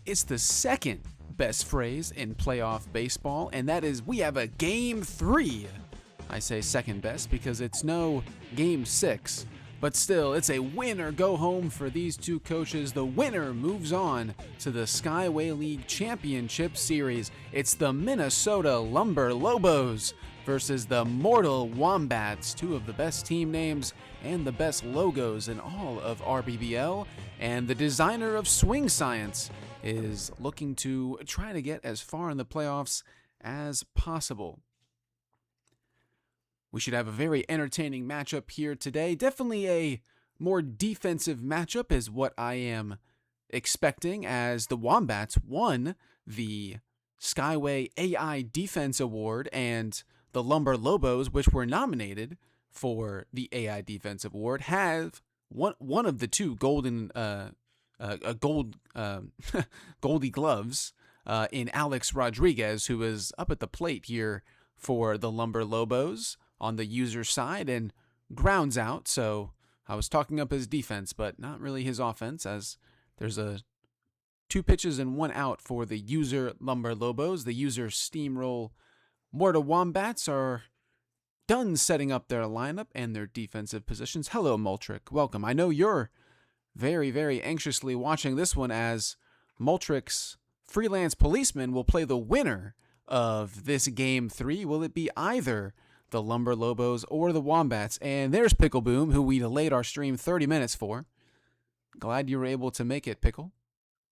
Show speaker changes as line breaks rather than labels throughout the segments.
It's the second best phrase in playoff baseball, and that is we have a game 3. I say second best because it's no game 6, but still, it's a win or go home for these two coaches. The winner moves on to the Skyway League Championship Series. It's the Minnesota Lumberlobos versus the mortal Wombats, two of the best team names and the best logos in all of rBBL, and the designer of swing science is looking to try to get as far in the playoffs as possible. We should have a very entertaining matchup here today. Definitely a more defensive matchup is what I am expecting, as the Wombats won the Skyway AI Defense Award, and the Lumberlobos, which were nominated for the AI Defense Award, have one of the two golden Goldie Gloves in Alex Rodriguez, who is up at the plate here for the Lumberlobos on the user side and grounds out. So I was talking up his defense, but not really his offense, as there's 2 pitches and 1 out for the user Lumberlobos. The user Steamroll Mortal Wombats are done setting up their lineup and their defensive positions. Hello, Moltrick. Welcome. I know you're very, very anxiously watching this one, as Moltrick's freelance policeman will play the winner of this game 3. Will it be either the Lumberlobos or the Wombats? And there's Pickle Boom, who we delayed our stream 30 minutes for. Glad you were able to make it, Pickle.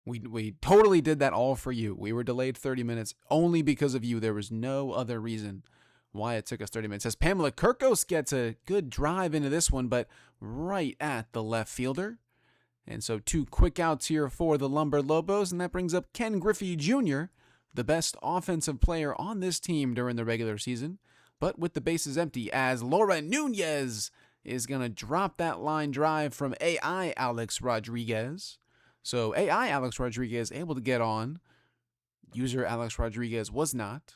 We totally did that all for you. We were delayed 30 minutes only because of you. There was no other reason why it took us 30 minutes. As Pamela Kirkos gets a good drive into this one, but right at the left fielder. And so 2 quick outs here for the Lumberlobos, and that brings up Ken Griffey Jr., the best offensive player on this team during the regular season, but with the bases empty, as Laura Nunez is going to drop that line drive from AI Alex Rodriguez. So AI Alex Rodriguez able to get on. User Alex Rodriguez was not.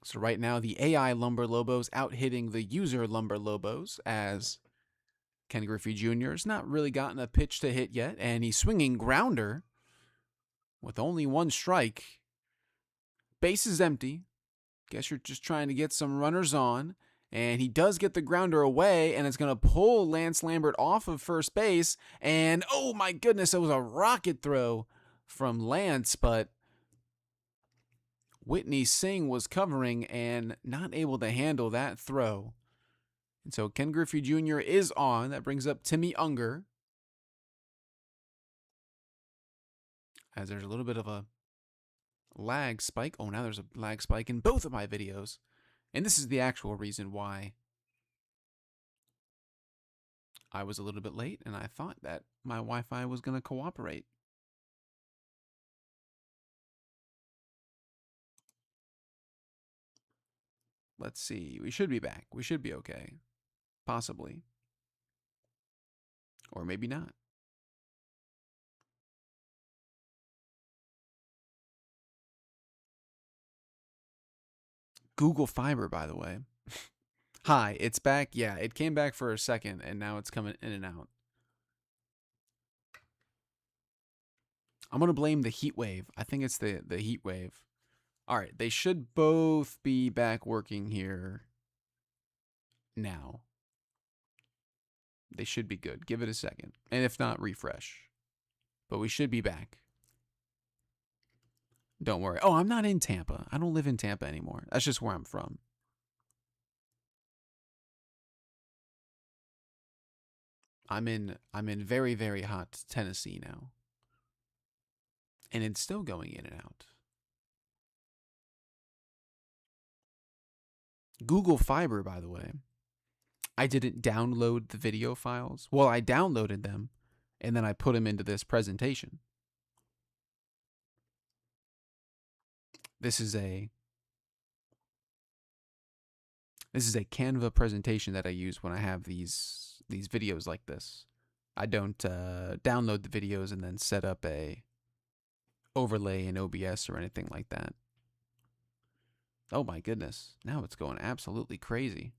So right now the AI Lumberlobos out hitting the user Lumberlobos, as Ken Griffey Jr. has not really gotten a pitch to hit yet, and he's swinging grounder with only 1 strike. Base is empty. Guess you're just trying to get some runners on. And he does get the grounder away, and it's going to pull Lance Lambert off of first base. And, oh my goodness, it was a rocket throw from Lance, but Whitney Singh was covering and not able to handle that throw. And so Ken Griffey Jr. is on. That brings up Timmy Unger, as there's a little bit of a lag spike. Oh, now there's a lag spike in both of my videos. And this is the actual reason why I was a little bit late, and I thought that my Wi-Fi was going to cooperate. Let's see. We should be back. We should be okay. Possibly. Or maybe not. Google Fiber, by the way. Hi, it's back. Yeah, it came back for a second, and now it's coming in and out. I'm going to blame the heat wave. I think it's the heat wave. All right, they should both be back working here now. They should be good. Give it a second. And if not, refresh. But we should be back. Don't worry. Oh, I'm not in Tampa. I don't live in Tampa anymore. That's just where I'm from. I'm in very, very hot Tennessee now. And it's still going in and out. Google Fiber, by the way. I didn't download the video files. Well, I downloaded them, and then I put them into this presentation. This is a Canva presentation that I use when I have these videos like this. I don't download the videos and then set up a overlay in OBS or anything like that. Oh my goodness. Now it's going absolutely crazy.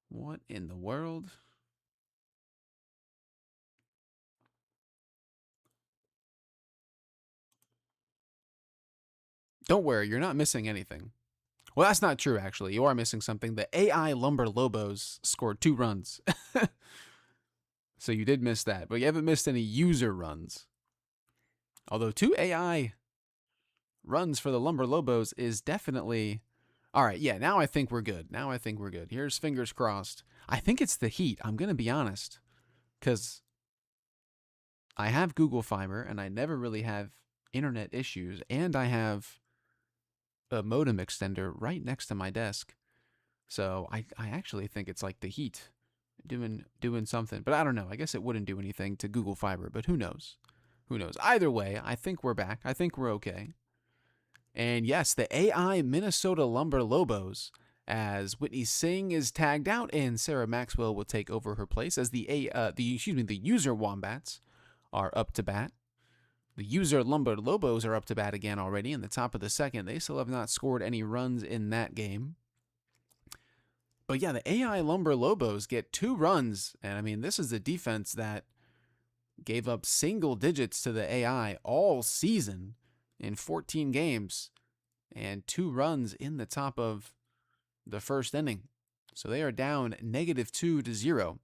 What in the world? Don't worry, you're not missing anything. Well, that's not true, actually. You are missing something. The AI Lumberlobos scored 2 runs. So you did miss that, but you haven't missed any user runs. Although 2 AI runs for the Lumberlobos is definitely... All right, yeah, now I think we're good. Here's fingers crossed. I think it's the heat, I'm going to be honest. Because I have Google Fiber, and I never really have internet issues, and I have a modem extender right next to my desk. So I actually think it's like the heat doing something. But I don't know. I guess it wouldn't do anything to Google Fiber, but who knows? Either way, I think we're back. I think we're okay. And yes, the AI Minnesota Lumberlobos, as Whitney Singh is tagged out and Sarah Maxwell will take over her place as the user Wombats are up to bat. The user Lumberlobos are up to bat again already in the top of the second. They still have not scored any runs in that game. But yeah, the AI Lumberlobos get 2 runs. And I mean, this is a defense that gave up single digits to the AI all season in 14 games. And 2 runs in the top of the first inning. So they are down -2-0.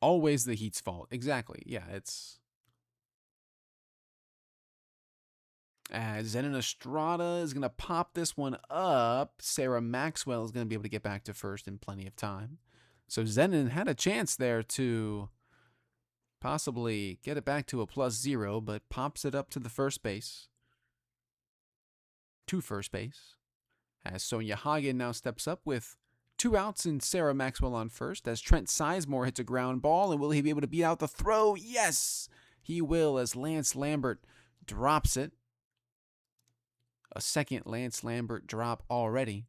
Always the Heat's fault. Exactly. Yeah, it's... As Zenon Estrada is going to pop this one up. Sarah Maxwell is going to be able to get back to first in plenty of time. So Zenon had a chance there to possibly get it back to a +0, but pops it up to the first base. To first base. As Sonia Hagen now steps up with 2 outs and Sarah Maxwell on first as Trent Sizemore hits a ground ball. And will he be able to beat out the throw? Yes, he will as Lance Lambert drops it. A second Lance Lambert drop already.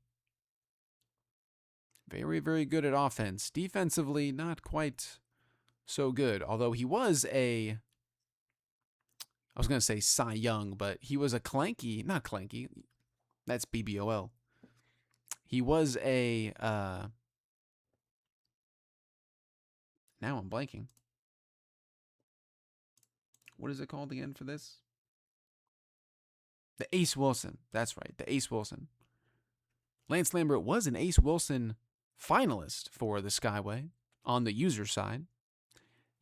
Very, very good at offense. Defensively, not quite so good. Although he was I was going to say Cy Young, but he was a not Clanky. That's BBOL. He was now I'm blanking. What is it called again for this? The Ace Wilson. That's right, the Ace Wilson. Lance Lambert was an Ace Wilson finalist for the Skyway on the user side.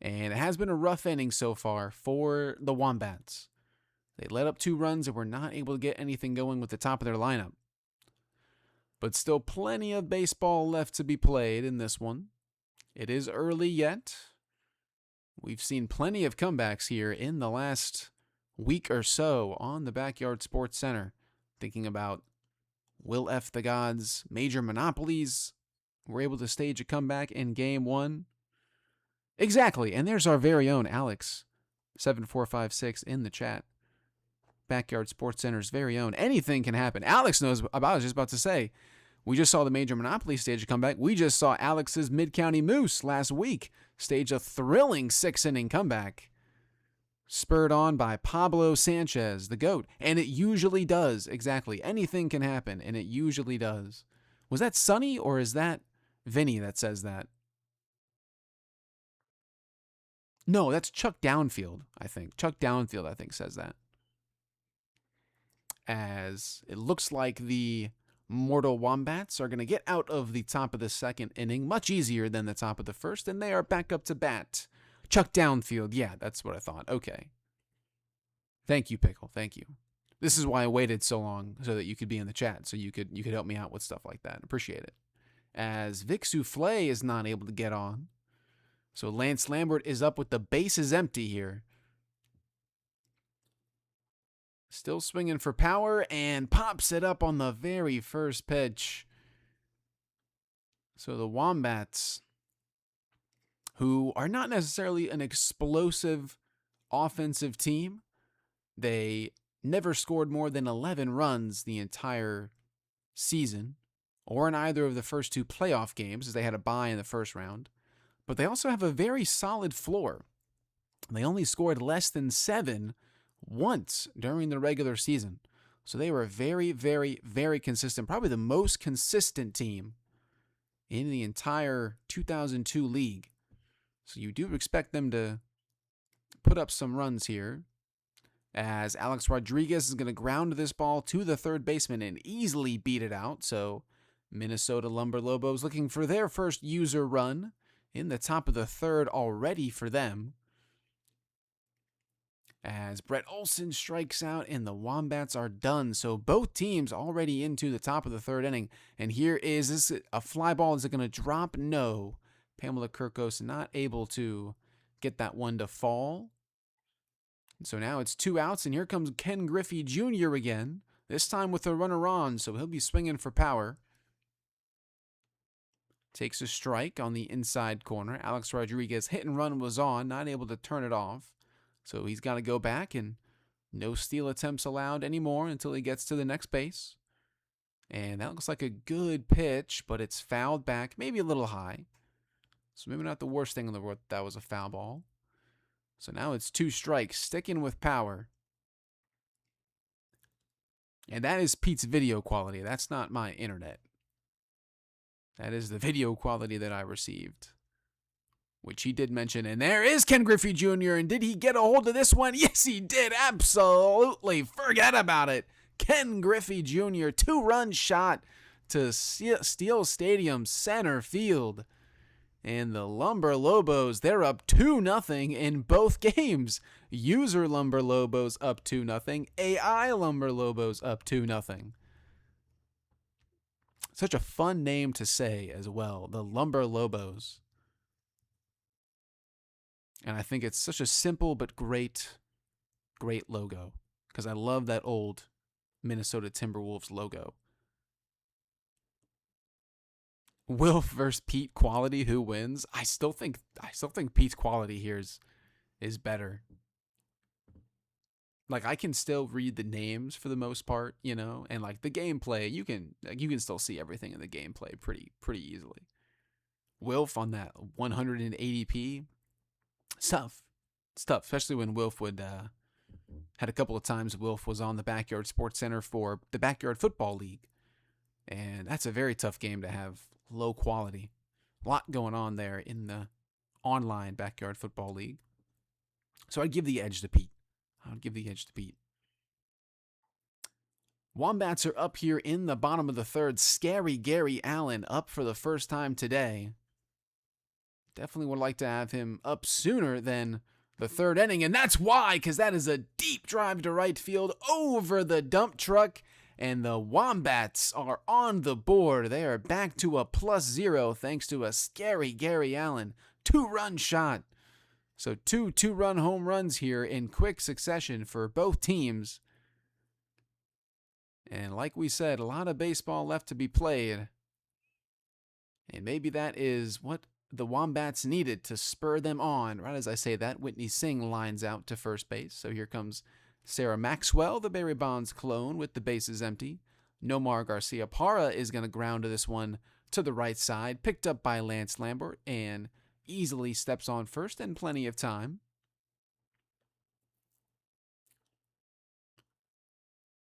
And it has been a rough inning so far for the Wombats. They let up 2 runs and were not able to get anything going with the top of their lineup. But still plenty of baseball left to be played in this one. It is early yet. We've seen plenty of comebacks here in the last week or so on the Backyard Sports Center. Thinking about Will F. the Gods, Major Monopolies were able to stage a comeback in Game 1. Exactly, and there's our very own Alex7456 in the chat. Backyard Sports Center's very own. Anything can happen. Alex knows about. I was just about to say, we just saw the Major Monopoly stage a comeback. We just saw Alex's Mid-County Moose last week stage a thrilling 6-inning comeback, spurred on by Pablo Sanchez, the GOAT. And it usually does. Exactly. Anything can happen, and it usually does. Was that Sonny, or is that Vinny that says that? No, that's Chuck Downfield, I think. Chuck Downfield, I think, says that. As it looks like the Mortal Wombats are going to get out of the top of the second inning much easier than the top of the first, and they are back up to bat. Chuck Downfield, yeah, that's what I thought. Okay. Thank you, Pickle. Thank you. This is why I waited so long, so that you could be in the chat, so you could help me out with stuff like that. Appreciate it. As Vic Souffle is not able to get on. So Lance Lambert is up with the bases empty here. Still swinging for power and pops it up on the very first pitch. So the Wombats, who are not necessarily an explosive offensive team, they never scored more than 11 runs the entire season, or in either of the first 2 playoff games, as they had a bye in the first round. But they also have a very solid floor. They only scored less than 7 once during the regular season. So they were very, very, very consistent. Probably the most consistent team in the entire 2002 league. So you do expect them to put up some runs here. as Alex Rodriguez is going to ground this ball to the third baseman and easily beat it out. So Minnesota Lumberlobos looking for their first user run in the top of the third already for them. As Brett Olson strikes out and the Wombats are done. So both teams already into the top of the third inning. And here is a fly ball. Is it going to drop? No. Pamela Kirkos not able to get that one to fall. So now it's 2 outs, and here comes Ken Griffey Jr. again, this time with a runner on, so he'll be swinging for power. Takes a strike on the inside corner. Alex Rodriguez hit and run was on, not able to turn it off. So he's got to go back, and no steal attempts allowed anymore until he gets to the next base. And that looks like a good pitch, but it's fouled back, maybe a little high. So maybe not the worst thing in the world that was a foul ball. So now it's 2 strikes, sticking with power. And that is Pete's video quality. That's not my internet. That is the video quality that I received, which he did mention. And there is Ken Griffey Jr. And did he get a hold of this one? Yes, he did. Absolutely. Forget about it. Ken Griffey Jr., 2-run shot to Steel Stadium center field. And the Lumberlobos, they're up 2-0 in both games. User Lumberlobos up 2-0. AI Lumberlobos up 2-0. Such a fun name to say as well, the Lumberlobos. And I think it's such a simple but great logo, because I love that old Minnesota Timberwolves logo. Wilf versus Pete quality, who wins? I still think Pete's quality here is better. Like, I can still read the names for the most part, you know, and like the gameplay, you can still see everything in the gameplay pretty easily. Wilf on that 180p, it's tough, especially when Wilf would had a couple of times Wilf was on the Backyard Sports Center for the Backyard Football League, and that's a very tough game to have low quality. A lot going on there in the online Backyard Football League. So I'd give the edge to Pete. Wombats are up here in the bottom of the third. Scary Gary Allen up for the first time today. Definitely would like to have him up sooner than the third inning, and that's why, because that is a deep drive to right field over the dump truck. And the Wombats are on the board. They are back to a +0 thanks to a Scary Gary Allen 2-run shot. So 2 2-run home runs here in quick succession for both teams. And like we said, a lot of baseball left to be played. And maybe that is what the Wombats needed to spur them on. Right as I say that, Whitney Singh lines out to first base. So here comes Sarah Maxwell, the Barry Bonds clone, with the bases empty. Nomar Garcia Parra is going to ground to this one to the right side, picked up by Lance Lambert, and easily steps on first and plenty of time.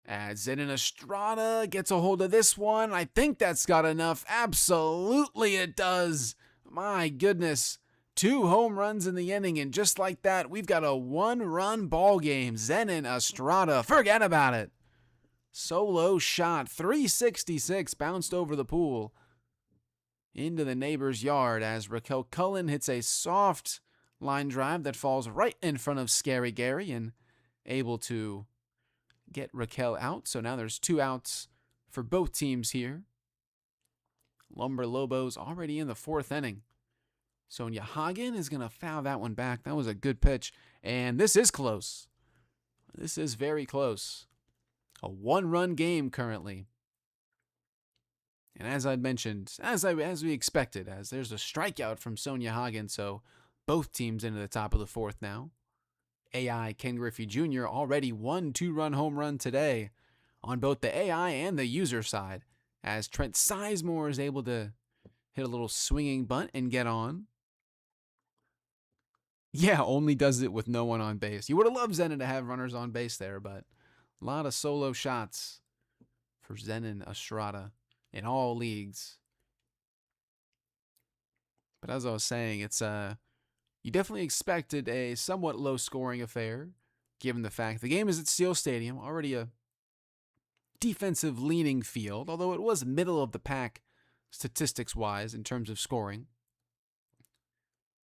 As Zenon Estrada gets a hold of this one, I think that's got enough. Absolutely it does. My goodness. 2 home runs in the inning, and just like that, we've got a 1-run ball game. Zenon Estrada, forget about it. Solo shot, 366, bounced over the pool into the neighbor's yard as Raquel Cullen hits a soft line drive that falls right in front of Scary Gary and able to get Raquel out. So now there's 2 outs for both teams here. Lumberlobos already in the 4th inning. Sonia Hagen is going to foul that one back. That was a good pitch. And this is close. This is very close. A 1-run game currently. And as I mentioned, as we expected, as there's a strikeout from Sonia Hagen, so both teams into the top of the 4th now. AI Ken Griffey Jr. already 1 2-run home run today on both the AI and the user side, as Trent Sizemore is able to hit a little swinging bunt and get on. Yeah, only does it with no one on base. You would have loved Zenon to have runners on base there, but a lot of solo shots for Zenon Estrada in all leagues. But as I was saying, it's you definitely expected a somewhat low-scoring affair. given the fact the game is at Steel Stadium, already a defensive leaning field, although it was middle of the pack statistics wise in terms of scoring.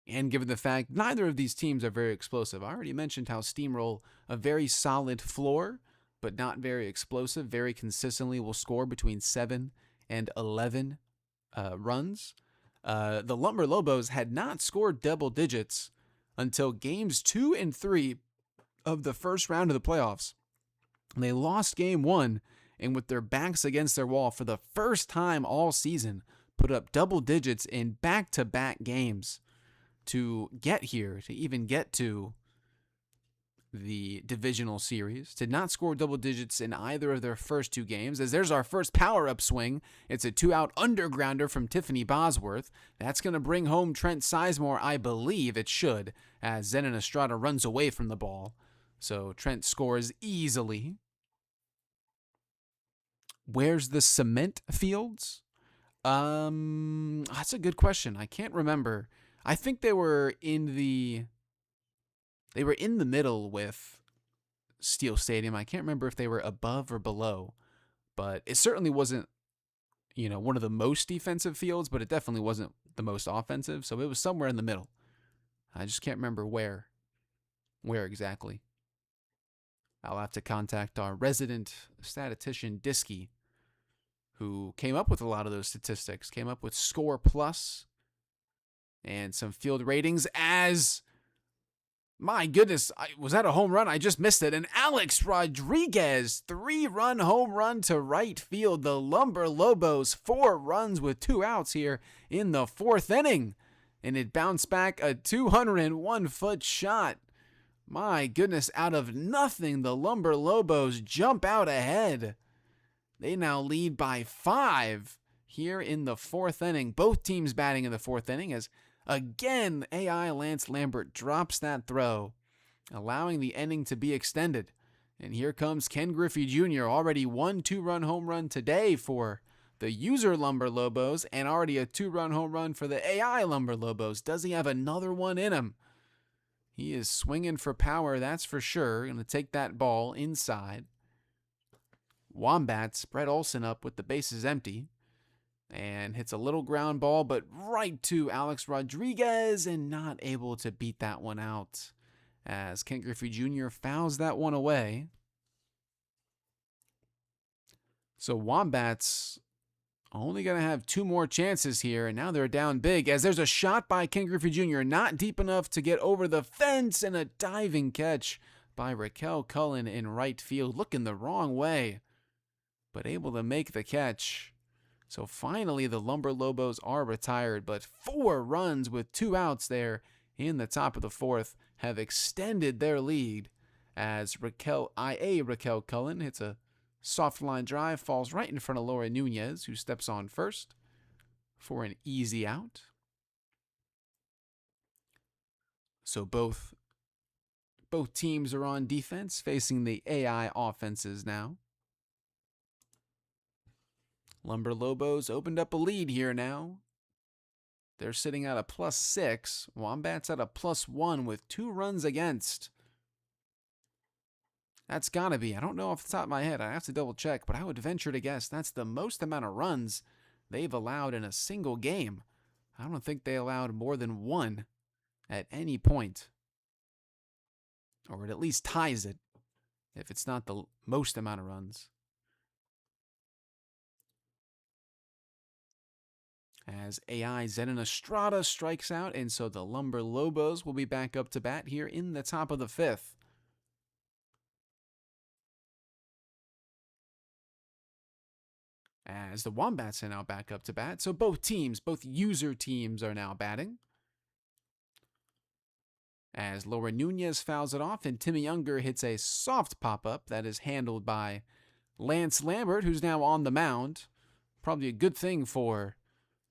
And given the fact neither of these teams are very explosive. I already mentioned how Steamroll, a very solid floor, but not very explosive, very consistently will score between 7 and 11 runs. The Lumberlobos had not scored double digits until games 2 and 3 of the first round of the playoffs. And they lost game 1, and with their backs against their wall for the first time all season, put up double digits in back-to-back games to get here, to even get to the divisional series. Did not score double digits in either of their first 2 games, as there's our first power-up swing. It's a 2-out undergrounder from Tiffany Bosworth. That's going to bring home Trent Sizemore, I believe it should, as Zenon Estrada runs away from the ball. So Trent scores easily. Where's the cement fields? That's a good question. I can't remember. I think they were in the middle with Steel Stadium. I can't remember if they were above or below, but it certainly wasn't, one of the most defensive fields, but it definitely wasn't the most offensive. So it was somewhere in the middle. I just can't remember where exactly. I'll have to contact our resident statistician, Diskey, who came up with a lot of those statistics, came up with score plus and some field ratings as, my goodness, was that a home run? I just missed it. And Alex Rodriguez, 3-run home run to right field. The Lumberlobos, 4 runs with 2 outs here in the 4th inning. And it bounced back a 201-foot shot. My goodness, out of nothing, the Lumberlobos jump out ahead. They now lead by 5 here in the 4th inning. Both teams batting in the 4th inning as, again, AI Lance Lambert drops that throw, allowing the inning to be extended. And here comes Ken Griffey Jr., already 1 2-run home run today for the user Lumberlobos, and already a 2-run home run for the AI Lumberlobos. Does he have another one in him? He is swinging for power, that's for sure. Going to take that ball inside. Wombats, Brett Olson up with the bases empty. And hits a little ground ball, but right to Alex Rodriguez, and not able to beat that one out, as Ken Griffey Jr. fouls that one away. So Wombats only going to have 2 more chances here, and now they're down big, as there's a shot by Ken Griffey Jr., not deep enough to get over the fence, and a diving catch by Raquel Cullen in right field, looking the wrong way, but able to make the catch. So finally, the Lumberlobos are retired, but 4 runs with 2 outs there in the top of the 4th have extended their lead, as Raquel Cullen hits a soft line drive, falls right in front of Laura Nunez, who steps on first for an easy out. So both teams are on defense, facing the AI offenses now. Lumberlobos opened up a lead here now. They're sitting at a +6. Wombats at a +1 with 2 runs against. That's gotta be, I don't know off the top of my head, I have to double check, but I would venture to guess that's the most amount of runs they've allowed in a single game. I don't think they allowed more than 1 at any point. Or it at least ties it, if it's not the most amount of runs. As AI Zenon Estrada strikes out, and so the Lumberlobos will be back up to bat here in the top of the 5th. As the Wombats are now back up to bat, so both user teams are now batting. As Laura Nunez fouls it off, and Timmy Younger hits a soft pop-up that is handled by Lance Lambert, who's now on the mound. Probably a good thing for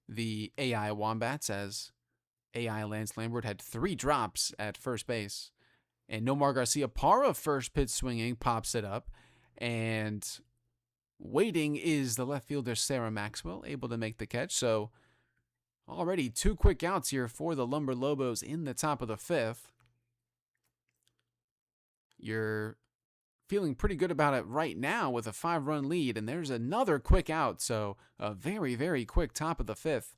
the AI Wombats, as AI Lance Lambert had 3 drops at first base. And Nomar Garcia-Parra, first pitch swinging, pops it up. And waiting is the left fielder Sarah Maxwell, able to make the catch. So already 2 quick outs here for the Lumberlobos in the top of the 5th. you're feeling pretty good about it right now with a 5-run lead, and there's another quick out, so a very, very quick top of the 5th.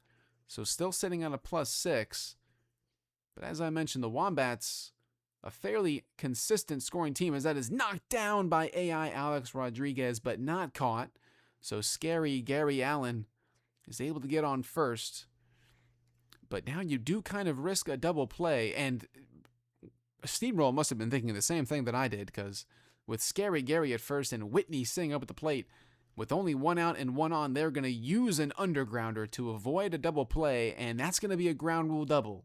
So still sitting on a +6. But as I mentioned, the Wombats, a fairly consistent scoring team, as that is knocked down by AI Alex Rodriguez, but not caught. So scary Gary Allen is able to get on first. But now you do kind of risk a double play, and Steamroll must have been thinking the same thing that I did, because with Scary Gary at first and Whitney sitting up at the plate, with only 1 out and 1 on, they're going to use an undergrounder to avoid a double play, and that's going to be a ground rule double.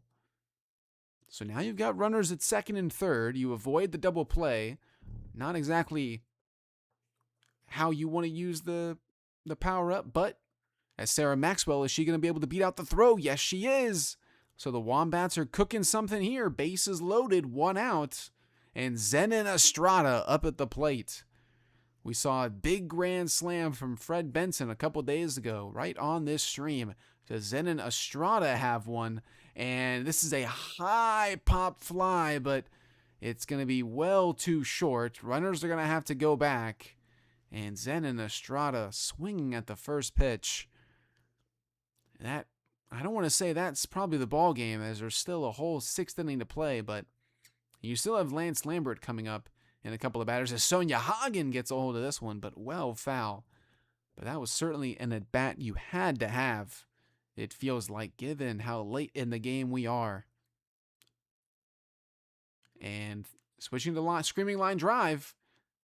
So now you've got runners at second and third. You avoid the double play. Not exactly how you want to use the power-up, but as Sarah Maxwell, is she going to be able to beat out the throw? Yes, she is. So the Wombats are cooking something here. Bases loaded, 1 out. And Zenon Estrada up at the plate. We saw a big grand slam from Fred Benson a couple days ago, right on this stream. Does Zenon Estrada have one? And this is a high pop fly, but it's going to be well too short. Runners are going to have to go back. And Zenon Estrada swinging at the first pitch. That, I don't want to say that's probably the ball game, as there's still a whole 6th inning to play, but you still have Lance Lambert coming up in a couple of batters as Sonia Hagen gets a hold of this one, but well foul. But that was certainly an at-bat you had to have, it feels like, given how late in the game we are. And switching to screaming line drive,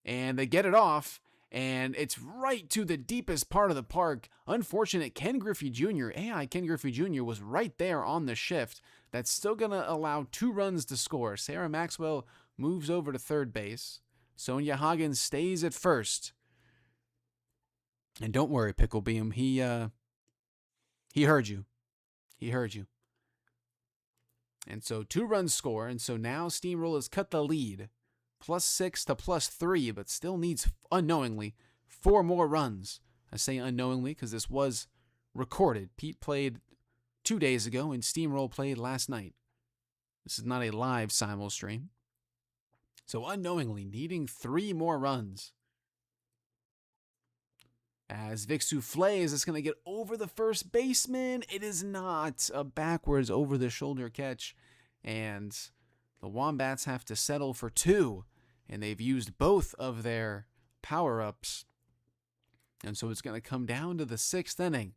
and they get it off, and it's right to the deepest part of the park. Unfortunate Ken Griffey Jr., AI Ken Griffey Jr. was right there on the shift. That's still going to allow 2 runs to score. Sarah Maxwell moves over to third base. Sonia Hagen stays at first. And don't worry, Pickle Beam, he heard you. He heard you. And so 2 runs score, and so now Steamroll has cut the lead. +6 to +3, but still needs, unknowingly, 4 more runs. I say unknowingly because this was recorded. Pete played 2 days ago, and Steamroll played last night. This is not a live simul stream. So unknowingly, needing 3 more runs. As Vic Souffle is just going to get over the first baseman. It is not a backwards over-the-shoulder catch. And the Wombats have to settle for 2. And they've used both of their power-ups. And so it's going to come down to the 6th inning.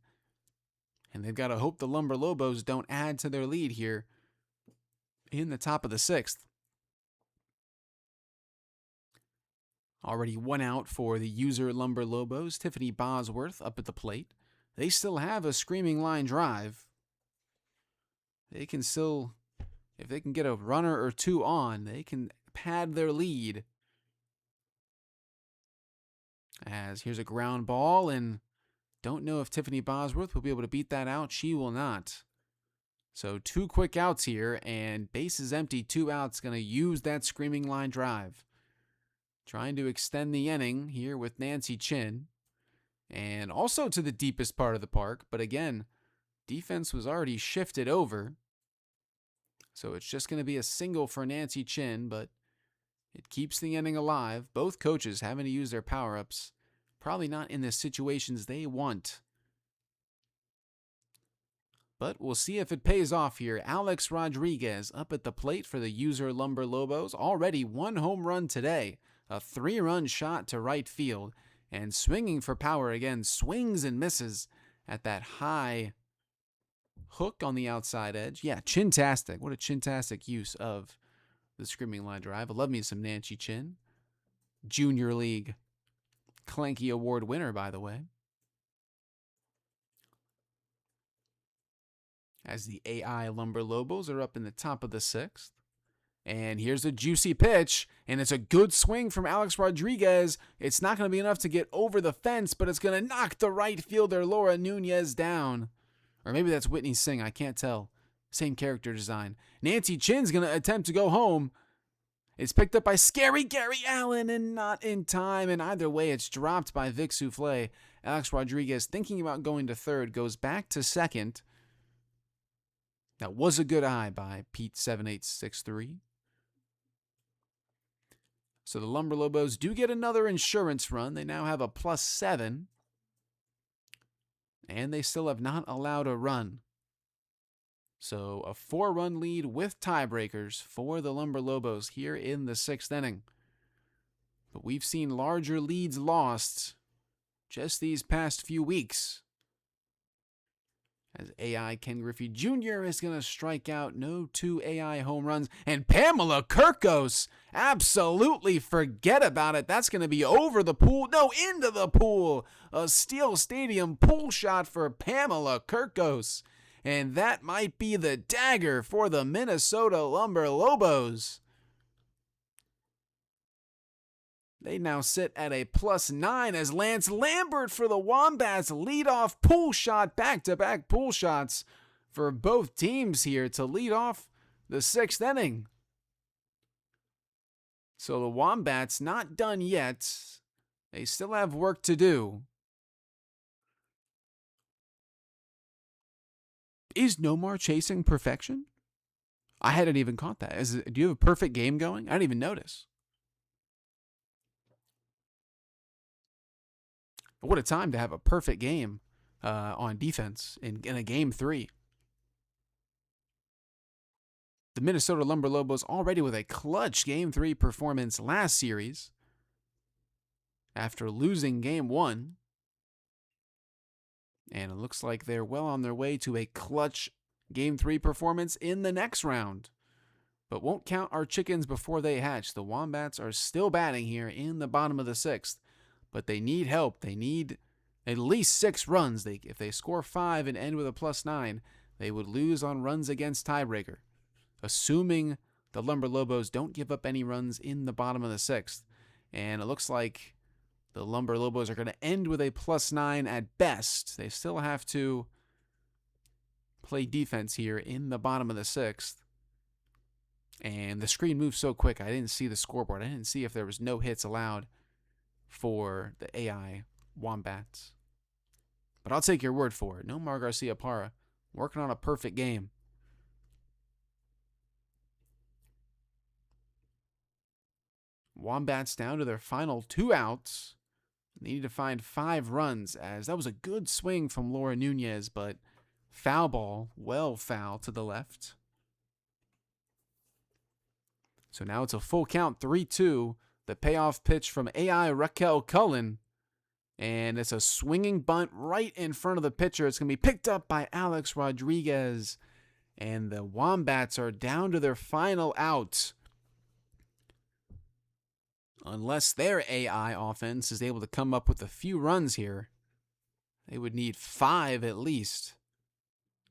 And they've got to hope the Lumberlobos don't add to their lead here in the top of the 6th. Already 1 out for the user Lumberlobos. Tiffany Bosworth up at the plate. They still have a screaming line drive. They can still, if they can get a runner or 2 on, they can pad their lead. As here's a ground ball, and don't know if Tiffany Bosworth will be able to beat that out. She will not. So 2 quick outs here, and bases empty, 2 outs. Going to use that screaming line drive. Trying to extend the inning here with Nancy Chin. And also to the deepest part of the park. But again, defense was already shifted over. So it's just going to be a single for Nancy Chin, but it keeps the inning alive. Both coaches having to use their power-ups. Probably not in the situations they want. But we'll see if it pays off here. Alex Rodriguez up at the plate for the user Lumberlobos. Already 1 home run today. A 3-run shot to right field. And swinging for power again. Swings and misses at that high hook on the outside edge. Yeah, Chintastic. What a Chintastic use of the screaming line drive. I love me some Nancy Chin. Junior League Clanky Award winner, by the way. As the AI Lumberlobos are up in the top of the 6th. And here's a juicy pitch, and it's a good swing from Alex Rodriguez. It's not going to be enough to get over the fence, but it's going to knock the right fielder Laura Nunez down. Or maybe that's Whitney Singh, I can't tell. Same character design. Nancy Chin's going to attempt to go home. It's picked up by Scary Gary Allen, and not in time. And either way, it's dropped by Vic Souffle. Alex Rodriguez, thinking about going to third, goes back to second. That was a good eye by Pete7863. So the Lumberlobos do get another insurance run. They now have a +7. And they still have not allowed a run. So a 4-run lead with tiebreakers for the Lumberlobos here in the 6th inning. But we've seen larger leads lost just these past few weeks. As AI Ken Griffey Jr. is going to strike out, no 2 AI home runs. And Pamela Kirkos, absolutely forget about it. That's going to be over the pool. No, into the pool. A Steel Stadium pool shot for Pamela Kirkos. And that might be the dagger for the Minnesota Lumberlobos. They now sit at a +9 as Lance Lambert for the Wombats leadoff pool shot, back-to-back pool shots for both teams here to lead off the 6th inning. So the Wombats not done yet. They still have work to do. Is Nomar chasing perfection? I hadn't even caught that. Do you have a perfect game going? I didn't even notice. But what a time to have a perfect game on defense in a Game 3. The Minnesota Lumberlobos already with a clutch Game 3 performance last series after losing Game 1. And it looks like they're well on their way to a clutch Game 3 performance in the next round. But won't count our chickens before they hatch. The Wombats are still batting here in the bottom of the 6th. But they need help. They need at least 6 runs. If they score 5 and end with a +9, they would lose on runs against tiebreaker. Assuming the Lumberlobos don't give up any runs in the bottom of the 6th. And it looks like the Lumberlobos are going to end with a +9 at best. They still have to play defense here in the bottom of the 6th. And the screen moves so quick, I didn't see the scoreboard. I didn't see if there was no hits allowed for the AI Wombats. But I'll take your word for it. Nomar Garcia-Parra working on a perfect game. Wombats down to their final 2 outs. They need to find 5 runs, as that was a good swing from Laura Nunez, but foul ball, well foul to the left. So now it's a full count, 3-2. The payoff pitch from AI Raquel Cullen. And it's a swinging bunt right in front of the pitcher. It's going to be picked up by Alex Rodriguez. And the Wombats are down to their final out. Unless their AI offense is able to come up with a few runs here, they would need 5 at least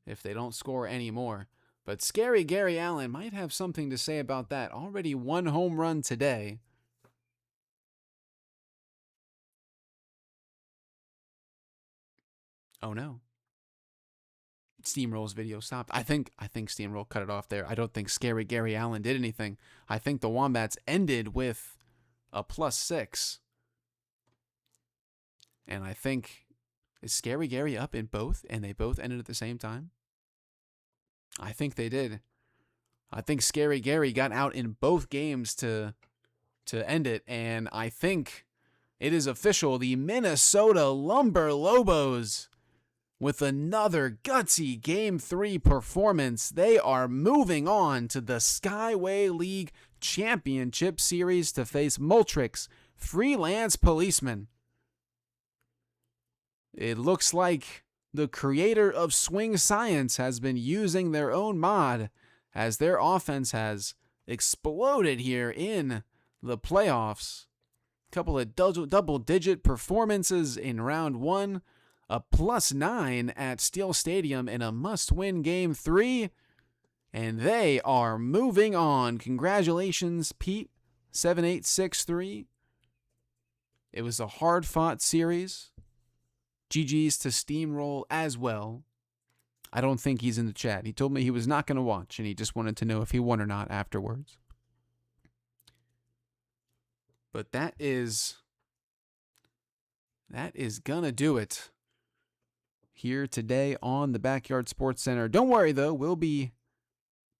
if they don't score any more. But Scary Gary Allen might have something to say about that. Already 1 home run today. Oh no. Steamroll's video stopped. I think Steamroll cut it off there. I don't think Scary Gary Allen did anything. I think the Wombats ended with a +6. And I think, is Scary Gary up in both and they both ended at the same time? I think they did. I think Scary Gary got out in both games to end it, and I think it is official. The Minnesota Lumberlobos, with another gutsy Game 3 performance, they are moving on to the Skyway League Championship Series to face Moltrix Freelance Policemen. It looks like the creator of Swing Science has been using their own mod, as their offense has exploded here in the playoffs. A couple of double-digit performances in round 1, a +9 at Steel Stadium in a must-win Game 3, and they are moving on. Congratulations, Pete7863. It was a hard-fought series. GG's to Steamroll as well. I don't think he's in the chat. He told me he was not going to watch, and he just wanted to know if he won or not afterwards. But that is gonna do it here today on the Backyard Sports Center. Don't worry, though. We'll be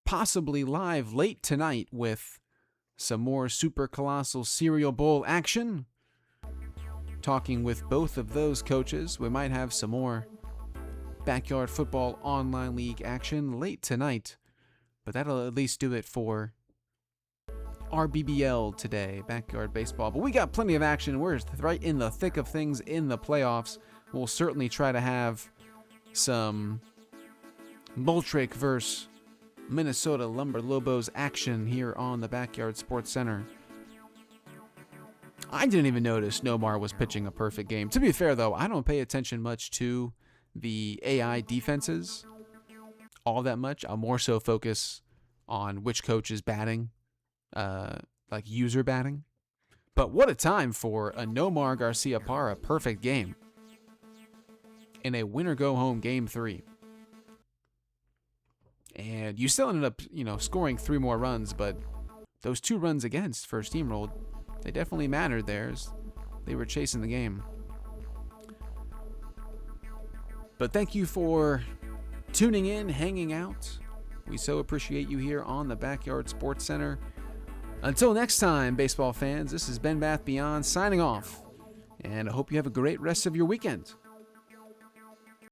possibly live late tonight with some more Super Colossal Cereal Bowl action. Talking with both of those coaches, we might have some more Backyard Football Online League action late tonight, but that'll at least do it for rBBL today, Backyard Baseball. But we got plenty of action. We're right in the thick of things in the playoffs. We'll certainly try to have some Boltrick versus Minnesota Lumberlobos action here on the Backyard Sports Center. I didn't even notice Nomar was pitching a perfect game. To be fair, though, I don't pay attention much to the AI defenses all that much. I'll more so focus on which coach is batting, like user batting. But what a time for a Nomar Garcia-Parra perfect game in a winner-go-home Game 3. And you still ended up, scoring 3 more runs, but those 2 runs against for Steamroll, they definitely mattered there as they were chasing the game. But thank you for tuning in, hanging out. We so appreciate you here on the Backyard Sports Center. Until next time, baseball fans, this is Ben Bath Beyond signing off, and I hope you have a great rest of your weekend.